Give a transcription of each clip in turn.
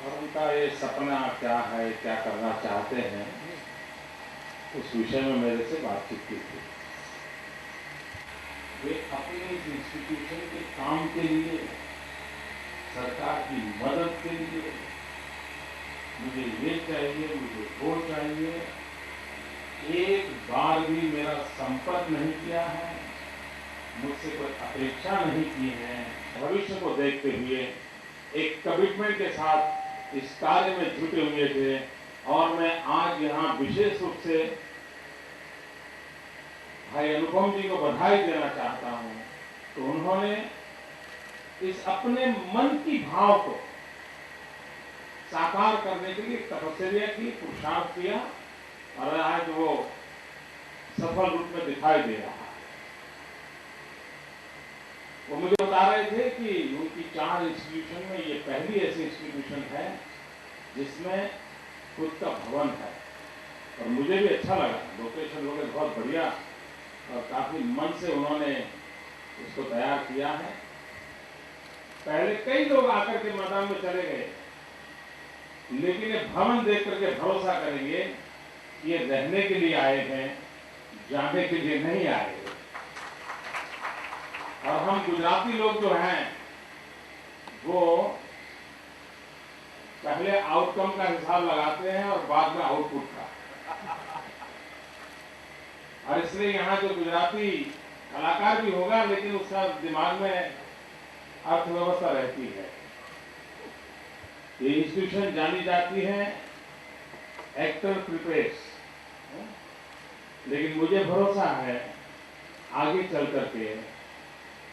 और उनका ये सपना क्या है, क्या करना चाहते हैं, उस विषय में मेरे से बातचीत की थी। वे अपने इस इंस्टीट्यूशन के काम के लिए, सरकार की मदद के लिए, मुझे ये चाहिए, मुझे वो चाहिए, एक बार भी मेरा संपर्क नहीं किया है, मुझसे कोई अपेक्षा नहीं की है। भविष्य को देखते हुए एक कमिटमेंट के साथ इस कार्य में जुटे हुए थे और मैं आज यहाँ विशेष रूप से भाई अनुपम जी को बधाई देना चाहता हूँ। तो उन्होंने इस अपने मन की भाव को साकार करने के लिए तपस्या की, पुरुषार्थ किया और आज वो सफल रूप में दिखाई दे रहा है। वो मुझे बता रहे थे कि उनकी 4 इंस्टीट्यूशन में ये पहली ऐसी इंस्टीट्यूशन है जिसमें खुद का भवन है और मुझे भी अच्छा लगा। लोकेशन वगैरह बहुत बढ़िया और काफी मन से उन्होंने उसको तैयार किया है। पहले कई लोग आकर के मैदान में चले गए, लेकिन ये भवन देख करके भरोसा करेंगे कि ये रहने के लिए आए हैं, जाने के लिए नहीं आए हैं। और हम गुजराती लोग जो हैं वो पहले आउटकम का हिसाब लगाते हैं और बाद में आउटपुट का। और इसलिए यहाँ जो गुजराती कलाकार भी होगा, लेकिन उसका दिमाग में अर्थव्यवस्था रहती है। ये इंस्टीट्यूशन जानी जाती है एक्टर प्रिपेयर्स, लेकिन मुझे भरोसा है आगे चल करके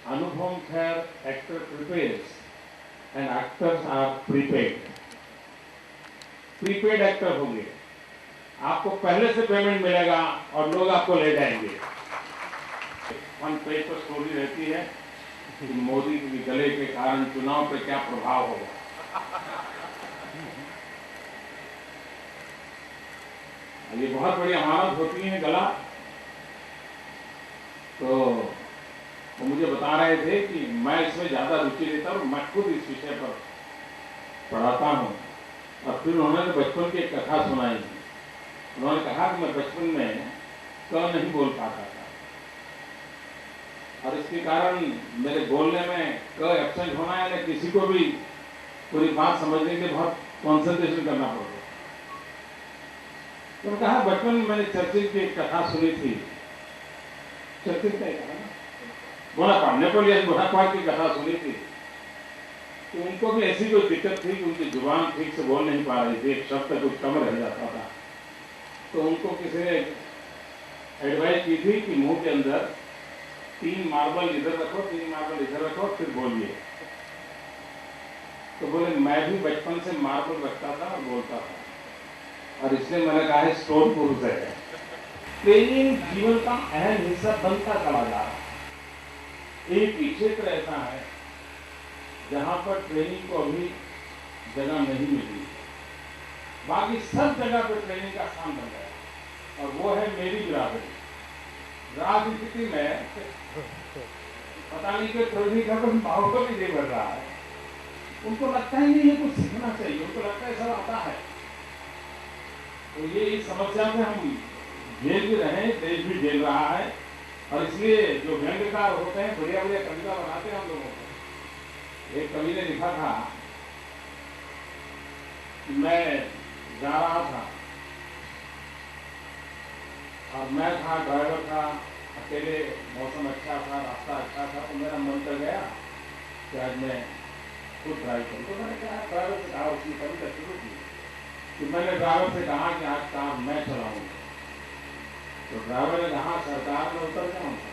Anupam Kher actor prepares and actors are prepaid. Prepaid actor होंगे, आपको पहले से पेमेंट मिलेगा और लोग आपको ले जाएंगे। वन पेज पर स्टोरी रहती है कि मोदी के गले के कारण चुनाव पे क्या प्रभाव होगा। ये बहुत बड़ी अमानत होती है गला। तो वो मुझे बता रहे थे कि मैं इसमें ज्यादा रुचि लेता हूँ, मैं खुद इस विषय पर पढ़ाता हूँ। और फिर उन्होंने बचपन की एक कथा सुनाई। उन्होंने कहा कि मैं बचपन में क नहीं बोल पाता था और इसके कारण मेरे बोलने में क एब्सेंट होना है, ना किसी को भी पूरी बात समझने के लिए बहुत कॉन्सेंट्रेशन करना पड़ता। तो कहा बचपन में मैंने चर्चिल की एक कथा सुनी थी। चर्चिल का कहा बोनापार्ट, नेपोलियन बोनापार्ट की कथा सुनी थी। तो उनको भी ऐसी कोई दिक्कत थी कि उनकी जुबान ठीक से बोल नहीं पा रही थी, एक शब्द कुछ कम रह जाता था। तो उनको किसी ने एडवाइस की थी कि मुंह के अंदर 3 मार्बल इधर रखो, 3 मार्बल इधर रखो, फिर बोलिए। तो बोले मैं भी बचपन से मार्बल रखता था और बोलता था, और इसलिए मैंने कहा है स्टोन पुरुष है। ट्रेनिंग जीवन का अहम हिस्सा बनता चला जा रहा है। एक ही क्षेत्र ऐसा है जहां पर ट्रेनिंग को अभी जगह नहीं मिली, बाकी सब जगह पर ट्रेनिंग का स्थान बन गया, और वो है मेरी बिरादरी। राजनीति में पता नहीं कि ट्रेनिंग का कोई माहौल ही नहीं बढ़ रहा है। उनको लगता ही नहीं है कुछ सीखना चाहिए, उनको लगता है सब आता है। तो ये इस समस्या से हम झेल भी रहे हैं, देश भी झेल रहा है। और इसलिए जो व्यंग्यकार होते हैं बढ़िया बढ़िया कविता बनाते हैं हम लोगों को। एक कवि ने लिखा था कि मैं जा रहा था और मैं था, ड्राइवर था, अकेले, मौसम अच्छा था, रास्ता अच्छा था। तो मेरा मन कर गया कि आज मैं खुद ड्राइव करूँ। तो मैंने कहा ड्राइवर से कहा, उसकी कविता शुरू की कि मैंने ड्राइवर से कहा कि आज कार मैं चलाऊंगा। तो ड्राइवर ने कहा सरकार में उतर जाऊंगा।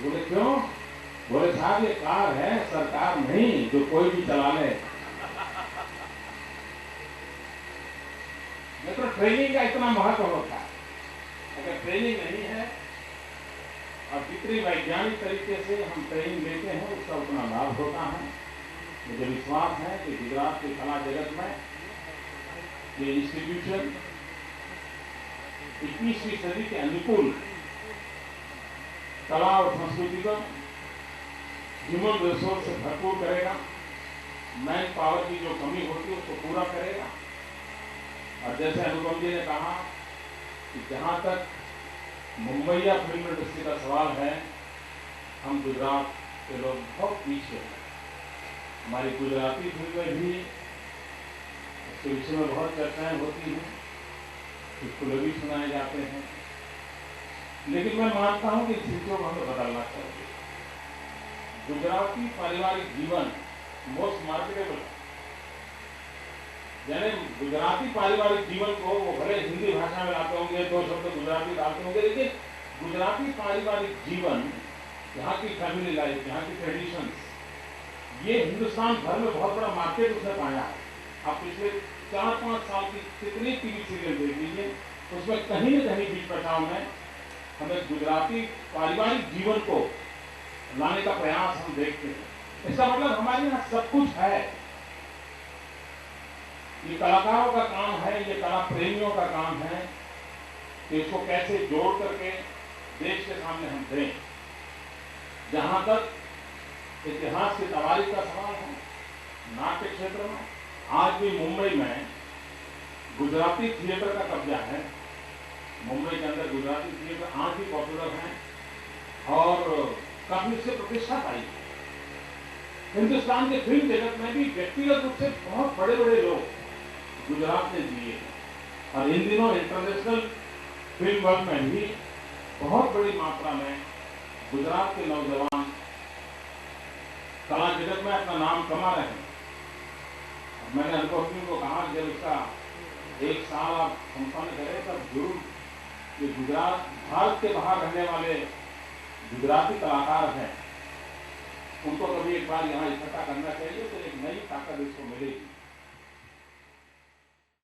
बोले क्यों? बोले साहब ये कार है, सरकार नहीं जो कोई भी चला ले। तो ट्रेनिंग का इतना महत्व होता है। अगर ट्रेनिंग नहीं है और जितनी वैज्ञानिक तरीके से हम ट्रेनिंग लेते हैं उसका उतना लाभ होता है। मुझे विश्वास है कि गुजरात के कला जगत में ये इंस्टीट्यूशन 21वीं सदी के अनुकूल कला और संस्कृति को ह्यूमन रिसोर्स से भरपूर करेगा। मैन पावर की जो कमी होती है उसको पूरा करेगा। और जैसे अनुपम जी ने कहा कि जहां तक मुंबईया फिल्म इंडस्ट्री का सवाल है, हम गुजरात के लोग बहुत पीछे हैं। हमारी गुजराती फिल्में भी उसके विषय में बहुत चर्चाएं होती हैं, चुटकुले भी सुनाए जाते हैं, लेकिन मैं मानता हूं कि इस चीजों को हमें बदलना चाहिए। गुजराती पारिवारिक जीवन मोस्ट मार्केटेबल, यानी गुजराती पारिवारिक जीवन को वो भले हिंदी भाषा में लाते होंगे, दो शब्द गुजराती डालते होंगे, लेकिन गुजराती पारिवारिक जीवन, यहाँ की फैमिली लाइफ, यहाँ की ट्रेडिशंस, ये हिंदुस्तान भर में बहुत बड़ा मार्केट उसने पाया है। आप पिछले 4-5 साल की कितनी टीवी सीरियल देख लीजिए, उसमें कहीं न कहीं बीच बचाव में हमें गुजराती पारिवारिक जीवन को लाने का प्रयास हम देखते हैं। इसका मतलब हमारे यहाँ सब कुछ है। ये कलाकारों का काम है, ये कला प्रेमियों का काम है कि इसको कैसे जोड़ करके देश के सामने हम दें। जहां तक इतिहास की तवारीख का सवाल है, नाट्य क्षेत्र में आज भी मुंबई में गुजराती थिएटर का कब्जा है। मुंबई के अंदर गुजराती थिएटर आज भी पॉपुलर हैं और काफी उससे प्रतिष्ठा पाई है। हिंदुस्तान के फिल्म जगत में भी व्यक्तिगत रूप से बहुत बड़े बड़े लोग गुजरात में जिए और इन दिनों इंटरनेशनल फिल्म वर्ल्ड में भी बहुत बड़ी मात्रा में गुजरात के नौजवान कला जगत में अपना नाम कमा रहे हैं। मैंने अनुपम जी को कहा जब इसका 1 साल आप संपन्न करें तब जरूर ये गुजरात, भारत के बाहर रहने वाले गुजराती कलाकार हैं, उनको कभी एक बार यहाँ इकट्ठा करना चाहिए, तो एक नई ताकत इसको मिलेगी।